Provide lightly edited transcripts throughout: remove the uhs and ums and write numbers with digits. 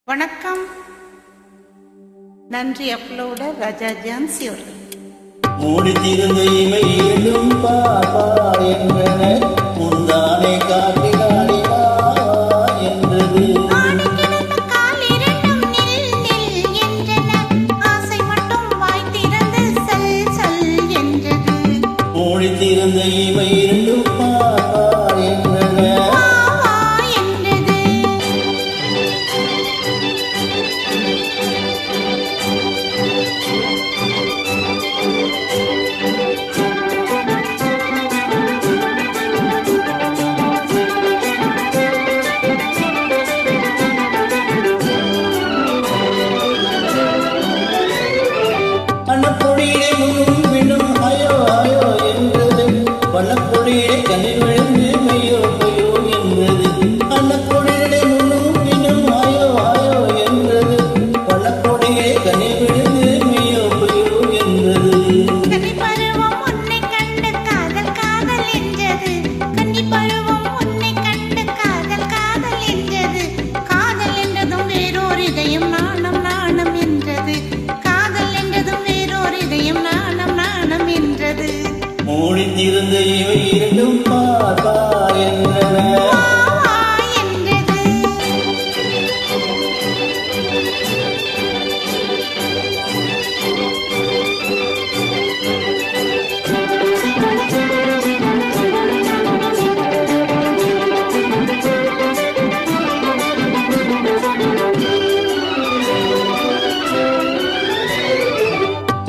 வணக்கம். நன்றி. அப்லோடர் ராஜா ஜான்சி அவர்கள். மூடித்திருந்த இவை இரண்டும் பாப்பா என்றன, முந்தானை காட்டி காடிவா என்றது. மூடித்திருந்த இவை இரண்டும் பாப்பா என்றன. வண்ணப்பொடியை முன்னும் பின்னும் அயோ அயோ என்றது, வண்ணப்பொடியை கண்ணில் விழுந்து மையோ மையோ என்றது. வண்ணப்பொடியை முன்னும் பின்னும் அயோ அயோ என்றது, வண்ணப்பொடியை கண்ணில் விழுந்து மையோ மையோ என்றது. மூடித்திருந்த இவை இரண்டும் பாப்பா என்றன.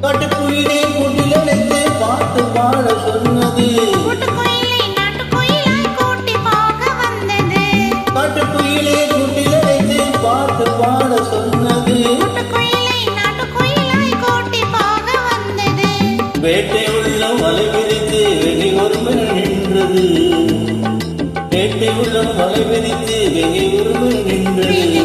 காட்டுக்குயிலே கூட்டில் அழைத்து பாட்டு பாட சொன்னது, காட்டுக்குயிலே கூட்டில் அழைத்து பாட்டு பாட சொன்னது. வேட்டை உள்ளம் வலை விரித்து வெகை ஒருவன் நின்றது, வேட்டை உள்ளம் வலை விரித்து வெகை ஒருவன் நின்றது.